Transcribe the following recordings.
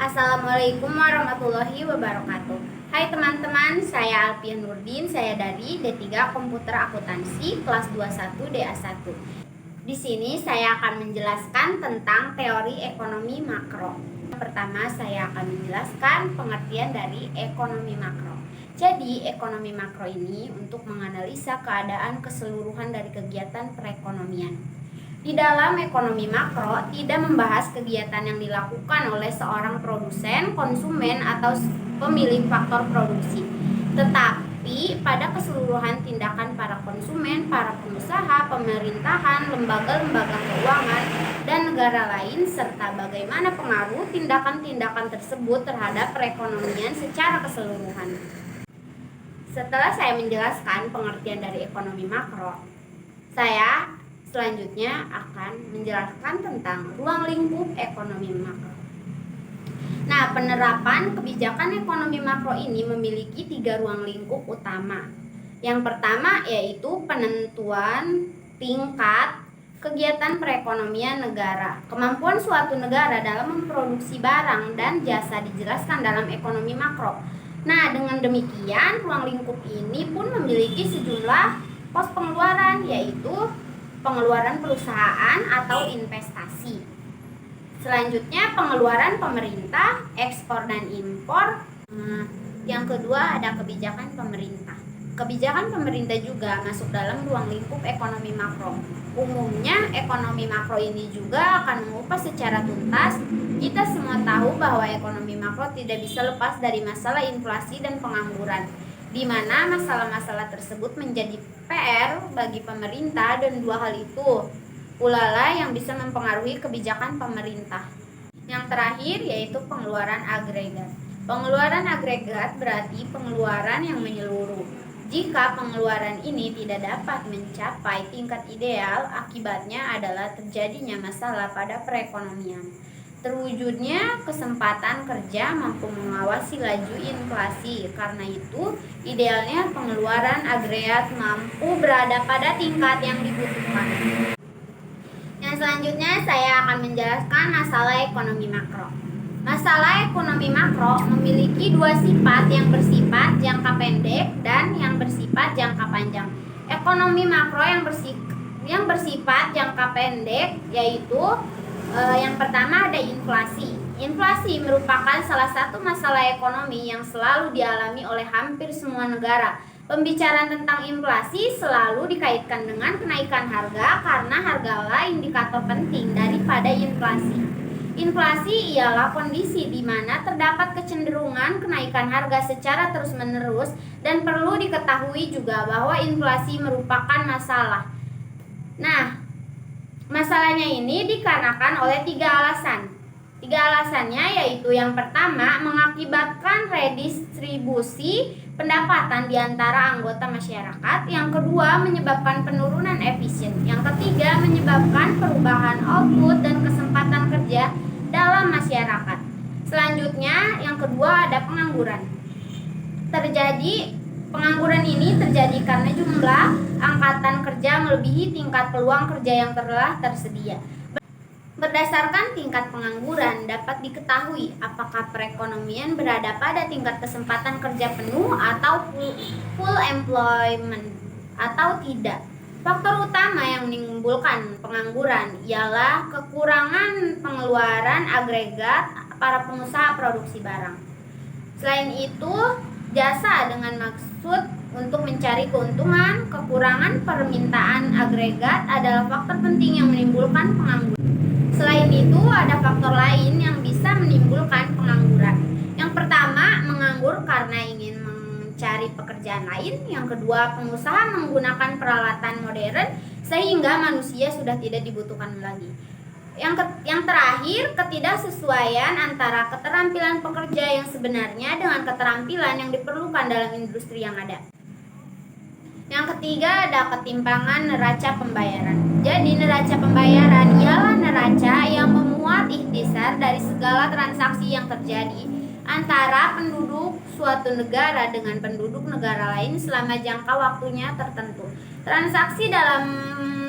Assalamualaikum warahmatullahi wabarakatuh. Hai teman-teman, saya Alfian Nurdin, saya dari D3 Komputer Akuntansi kelas 21 DA1. Di sini saya akan menjelaskan tentang teori ekonomi makro. Pertama, saya akan menjelaskan pengertian dari ekonomi makro. Jadi, ekonomi makro ini untuk menganalisa keadaan keseluruhan dari kegiatan perekonomian. Di dalam ekonomi makro tidak membahas kegiatan yang dilakukan oleh seorang produsen, konsumen, atau pemilik faktor produksi, tetapi pada keseluruhan tindakan para konsumen, para pengusaha, pemerintahan, lembaga-lembaga keuangan, dan negara lain, serta bagaimana pengaruh tindakan-tindakan tersebut terhadap perekonomian secara keseluruhan. Setelah saya menjelaskan pengertian dari ekonomi makro, saya selanjutnya akan menjelaskan tentang ruang lingkup ekonomi makro. Nah, penerapan kebijakan ekonomi makro ini memiliki 3 ruang lingkup utama. Yang pertama yaitu penentuan tingkat kegiatan perekonomian negara. Kemampuan suatu negara dalam memproduksi barang dan jasa dijelaskan dalam ekonomi makro. Nah, dengan demikian ruang lingkup ini pun memiliki sejumlah pos pengeluaran, yaitu pengeluaran perusahaan atau investasi. Selanjutnya pengeluaran pemerintah, ekspor dan impor. Yang kedua ada kebijakan pemerintah. Kebijakan pemerintah juga masuk dalam ruang lingkup ekonomi makro. Umumnya ekonomi makro ini juga akan mengupas secara tuntas. Kita semua tahu bahwa ekonomi makro tidak bisa lepas dari masalah inflasi dan pengangguran, di mana masalah-masalah tersebut menjadi PR bagi pemerintah, dan dua hal itu pula yang bisa mempengaruhi kebijakan pemerintah. Yang terakhir yaitu pengeluaran agregat. Pengeluaran agregat berarti pengeluaran yang menyeluruh. Jika pengeluaran ini tidak dapat mencapai tingkat ideal, akibatnya adalah terjadinya masalah pada perekonomian. Terwujudnya kesempatan kerja mampu mengawasi laju inflasi. Karena itu, idealnya pengeluaran agregat mampu berada pada tingkat yang dibutuhkan. Yang selanjutnya saya akan menjelaskan masalah ekonomi makro. Masalah ekonomi makro memiliki 2 sifat, yang bersifat jangka pendek dan yang bersifat jangka panjang. Ekonomi makro yang bersifat jangka pendek yaitu yang pertama ada inflasi. Inflasi merupakan salah satu masalah ekonomi yang selalu dialami oleh hampir semua negara. Pembicaraan tentang inflasi selalu dikaitkan dengan kenaikan harga karena hargalah indikator penting daripada inflasi. Inflasi ialah kondisi di mana terdapat kecenderungan kenaikan harga secara terus-menerus, dan perlu diketahui juga bahwa inflasi merupakan masalah. Nah, masalahnya ini dikarenakan oleh 3 alasan. 3 alasannya yaitu yang pertama mengakibatkan redistribusi pendapatan di antara anggota masyarakat, yang kedua menyebabkan penurunan efisien, yang ketiga menyebabkan perubahan output dan kesempatan kerja dalam masyarakat. Selanjutnya yang kedua ada pengangguran. Pengangguran ini terjadi karena jumlah angkatan kerja melebihi tingkat peluang kerja yang telah tersedia. Berdasarkan tingkat pengangguran dapat diketahui apakah perekonomian berada pada tingkat kesempatan kerja penuh atau full employment atau tidak. Faktor utama yang menimbulkan pengangguran ialah kekurangan pengeluaran agregat para pengusaha produksi barang. Selain itu, jasa dengan maksud untuk mencari keuntungan, kekurangan permintaan agregat adalah faktor penting yang menimbulkan pengangguran. Selain itu, ada faktor lain yang bisa menimbulkan pengangguran. Yang pertama, menganggur karena ingin mencari pekerjaan lain. Yang kedua, pengusaha menggunakan peralatan modern sehingga manusia sudah tidak dibutuhkan lagi. Yang terakhir, ketidaksesuaian antara keterampilan pekerja yang sebenarnya dengan keterampilan yang diperlukan dalam industri yang ada. Yang ketiga ada ketimpangan neraca pembayaran. Jadi neraca pembayaran ialah neraca yang memuat ikhtisar dari segala transaksi yang terjadi antara penduduk suatu negara dengan penduduk negara lain selama jangka waktunya tertentu. Transaksi dalam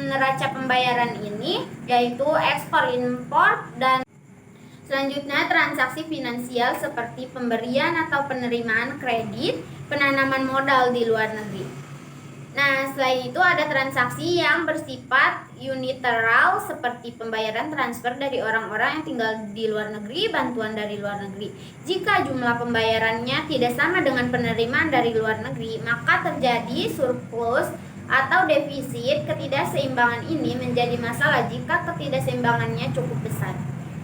neraca pembayaran ini yaitu ekspor impor dan Selanjutnya, transaksi finansial seperti pemberian atau penerimaan kredit, penanaman modal di luar negeri. Nah, selain itu ada transaksi yang bersifat unilateral seperti pembayaran transfer dari orang-orang yang tinggal di luar negeri, bantuan dari luar negeri. Jika jumlah pembayarannya tidak sama dengan penerimaan dari luar negeri, maka terjadi surplus atau defisit. Ketidakseimbangan ini menjadi masalah jika ketidakseimbangannya cukup besar.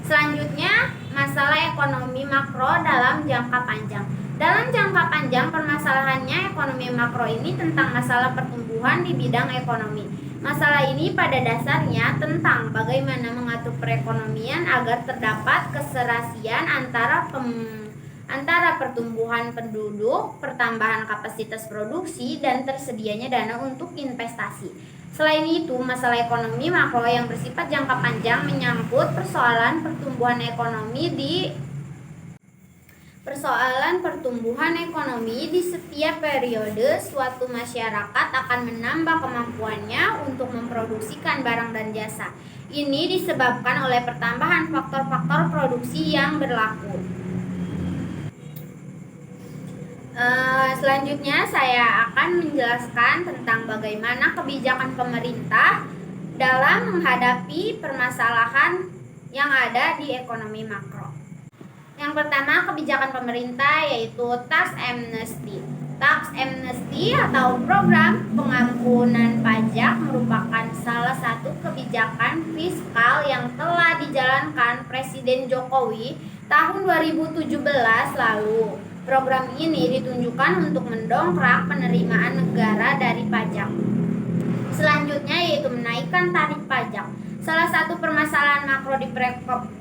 Selanjutnya, masalah ekonomi makro dalam jangka panjang. Dalam jangka panjang, permasalahannya ekonomi makro ini tentang masalah pertumbuhan di bidang ekonomi. Masalah ini pada dasarnya tentang bagaimana mengatur perekonomian agar terdapat keserasian antara pertumbuhan penduduk, pertambahan kapasitas produksi, dan tersedianya dana untuk investasi. Selain itu, masalah ekonomi makro yang bersifat jangka panjang menyangkut persoalan pertumbuhan ekonomi di setiap periode. Suatu masyarakat akan menambah kemampuannya untuk memproduksikan barang dan jasa. Ini disebabkan oleh pertambahan faktor-faktor produksi yang berlaku. Selanjutnya saya akan menjelaskan tentang bagaimana kebijakan pemerintah dalam menghadapi permasalahan yang ada di ekonomi makro. Yang pertama, kebijakan pemerintah yaitu tax amnesty. Tax amnesty atau program pengampunan pajak merupakan salah satu kebijakan fiskal yang telah dijalankan Presiden Jokowi tahun 2017 lalu. Program ini ditunjukkan untuk mendongkrak penerimaan negara dari pajak. Selanjutnya yaitu menaikkan tarif pajak. Salah satu permasalahan makro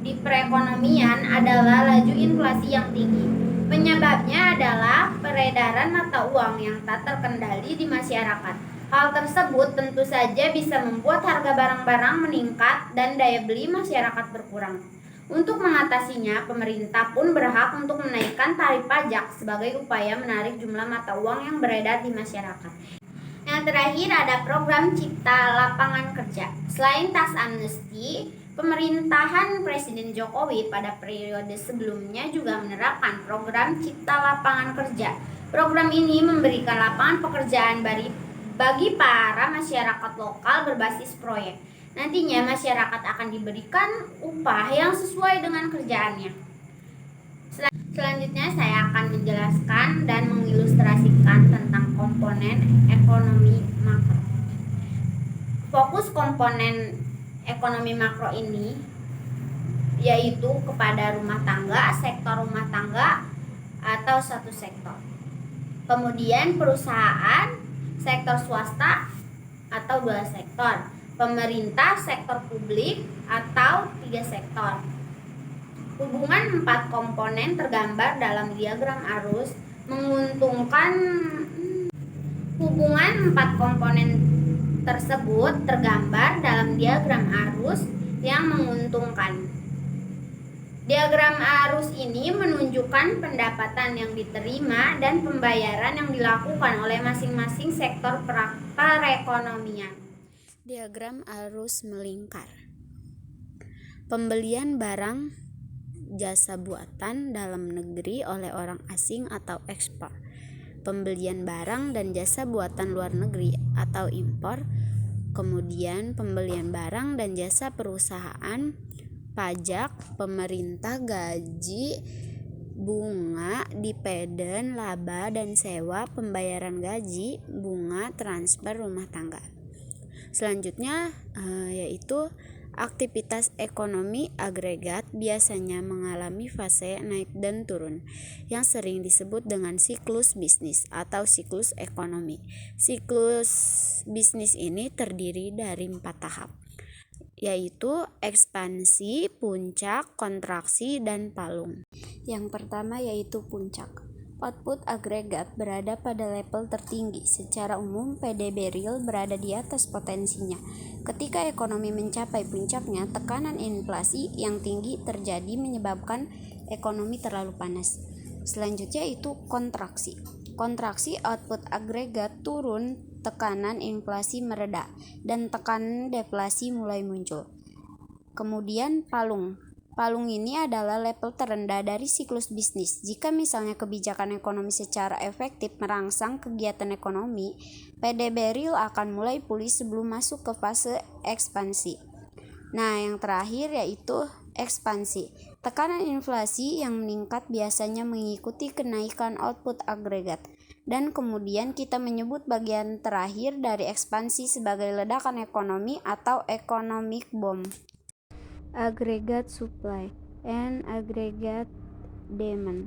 di perekonomian adalah laju inflasi yang tinggi. Penyebabnya adalah peredaran mata uang yang tak terkendali di masyarakat. Hal tersebut tentu saja bisa membuat harga barang-barang meningkat dan daya beli masyarakat berkurang. Untuk mengatasinya, pemerintah pun berhak untuk menaikkan tarif pajak sebagai upaya menarik jumlah mata uang yang beredar di masyarakat. Yang terakhir ada program Cipta Lapangan Kerja. Selain tax amnesty, pemerintahan Presiden Jokowi pada periode sebelumnya juga menerapkan program Cipta Lapangan Kerja. Program ini memberikan lapangan pekerjaan bagi para masyarakat lokal berbasis proyek. Nantinya masyarakat akan diberikan upah yang sesuai dengan kerjaannya. Selanjutnya saya akan menjelaskan dan mengilustrasikan tentang komponen ekonomi makro. Fokus komponen ekonomi makro ini yaitu kepada rumah tangga, sektor rumah tangga atau satu sektor. Kemudian perusahaan, sektor swasta atau dua sektor. Pemerintah, sektor publik atau tiga sektor. Hubungan empat komponen tergambar dalam diagram arus menguntungkan. Hubungan empat komponen tersebut tergambar dalam diagram arus yang menguntungkan. Diagram arus ini menunjukkan pendapatan yang diterima dan pembayaran yang dilakukan oleh masing-masing sektor perekonomian. Diagram arus melingkar. Pembelian barang jasa buatan dalam negeri oleh orang asing atau ekspor. Pembelian barang dan jasa buatan luar negeri atau impor. Kemudian pembelian barang dan jasa perusahaan, pajak, pemerintah, gaji, bunga, dipenden, laba dan sewa, pembayaran gaji, bunga, transfer rumah tangga. Selanjutnya yaitu aktivitas ekonomi agregat biasanya mengalami fase naik dan turun yang sering disebut dengan siklus bisnis atau siklus ekonomi. Siklus bisnis ini terdiri dari 4 tahap, yaitu ekspansi, puncak, kontraksi, dan palung. Yang pertama yaitu puncak. Output agregat berada pada level tertinggi. Secara umum, PDB real berada di atas potensinya. Ketika ekonomi mencapai puncaknya, tekanan inflasi yang tinggi terjadi menyebabkan ekonomi terlalu panas. Selanjutnya itu kontraksi. Kontraksi, output agregat turun, tekanan inflasi mereda, dan tekanan deflasi mulai muncul. Kemudian palung. palung ini adalah level terendah dari siklus bisnis. Jika misalnya kebijakan ekonomi secara efektif merangsang kegiatan ekonomi, PDB real akan mulai pulih sebelum masuk ke fase ekspansi. Nah, yang terakhir yaitu ekspansi. Tekanan inflasi yang meningkat biasanya mengikuti kenaikan output agregat. Dan kemudian kita menyebut bagian terakhir dari ekspansi sebagai ledakan ekonomi atau economic bomb. Aggregate supply and aggregate demand.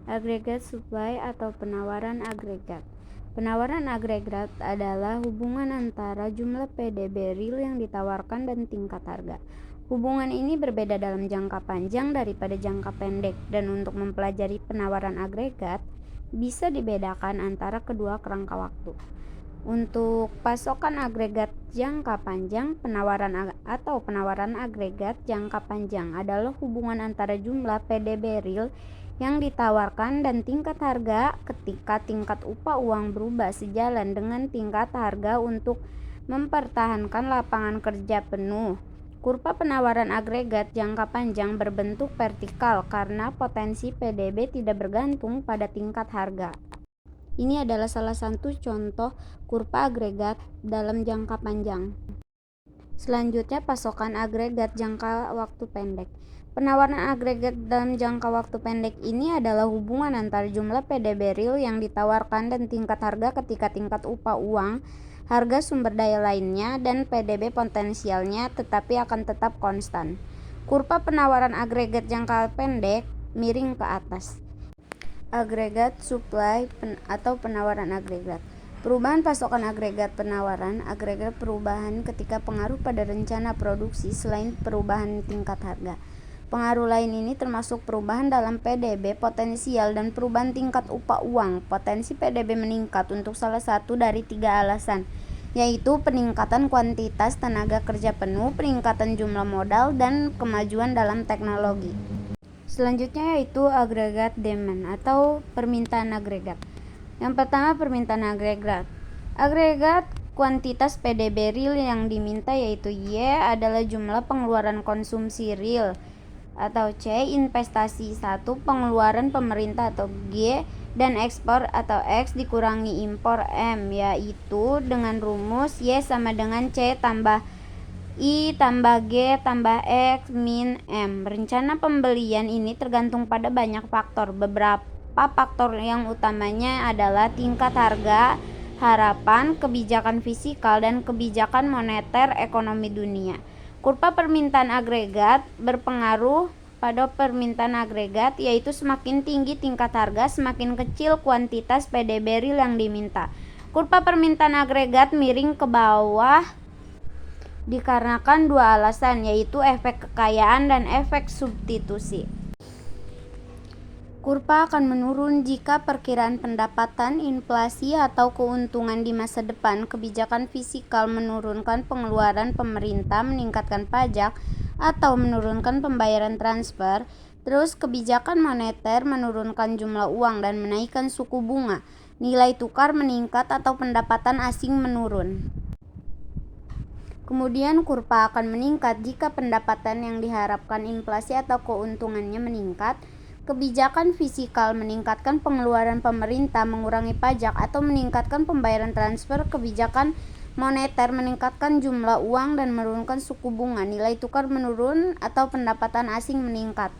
Aggregate supply atau penawaran agregat. Penawaran agregat adalah hubungan antara jumlah PDB real yang ditawarkan dan tingkat harga. Hubungan ini berbeda dalam jangka panjang daripada jangka pendek, dan untuk mempelajari penawaran agregat bisa dibedakan antara kedua kerangka waktu. Untuk pasokan agregat jangka panjang, penawaran agregat jangka panjang adalah hubungan antara jumlah PDB real yang ditawarkan dan tingkat harga ketika tingkat upah uang berubah sejalan dengan tingkat harga untuk mempertahankan lapangan kerja penuh. Kurva penawaran agregat jangka panjang berbentuk vertikal karena potensi PDB tidak bergantung pada tingkat harga. Ini adalah salah satu contoh kurva agregat dalam jangka panjang. Selanjutnya, pasokan agregat jangka waktu pendek. Penawaran agregat dalam jangka waktu pendek ini adalah hubungan antara jumlah PDB real yang ditawarkan dan tingkat harga ketika tingkat upah uang, harga sumber daya lainnya, dan PDB potensialnya tetapi akan tetap konstan. Kurva penawaran agregat jangka pendek miring ke atas. Agregat supply atau penawaran agregat. Perubahan pasokan agregat penawaran agregat perubahan ketika pengaruh pada rencana produksi selain perubahan tingkat harga. Pengaruh lain ini termasuk perubahan dalam PDB potensial dan perubahan tingkat upah uang. Potensi PDB meningkat untuk salah satu dari 3 alasan, yaitu peningkatan kuantitas tenaga kerja penuh, peningkatan jumlah modal, dan kemajuan dalam teknologi. Selanjutnya yaitu agregat demand atau permintaan agregat. Yang pertama, permintaan agregat. Agregat kuantitas PDB real yang diminta yaitu Y adalah jumlah pengeluaran konsumsi real, atau C investasi 1 pengeluaran pemerintah, atau G dan ekspor atau X dikurangi impor M, yaitu dengan rumus Y sama dengan C tambah I tambah G tambah X min M. Rencana pembelian ini tergantung pada banyak faktor. Beberapa faktor yang utamanya adalah tingkat harga, harapan, kebijakan fiskal, dan kebijakan moneter ekonomi dunia. Kurva permintaan agregat berpengaruh pada permintaan agregat, yaitu semakin tinggi tingkat harga, semakin kecil kuantitas PDB real yang diminta. Kurva permintaan agregat miring ke bawah dikarenakan 2 alasan, yaitu efek kekayaan dan efek substitusi. Kurva akan menurun jika perkiraan pendapatan, inflasi, atau keuntungan di masa depan, kebijakan fiskal menurunkan pengeluaran pemerintah, meningkatkan pajak, atau menurunkan pembayaran transfer. Terus kebijakan moneter menurunkan jumlah uang dan menaikkan suku bunga, nilai tukar meningkat, atau pendapatan asing menurun. Kemudian kurva akan meningkat jika pendapatan yang diharapkan inflasi atau keuntungannya meningkat, kebijakan fiskal meningkatkan pengeluaran pemerintah, mengurangi pajak, atau meningkatkan pembayaran transfer, kebijakan moneter meningkatkan jumlah uang dan menurunkan suku bunga, nilai tukar menurun, atau pendapatan asing meningkat.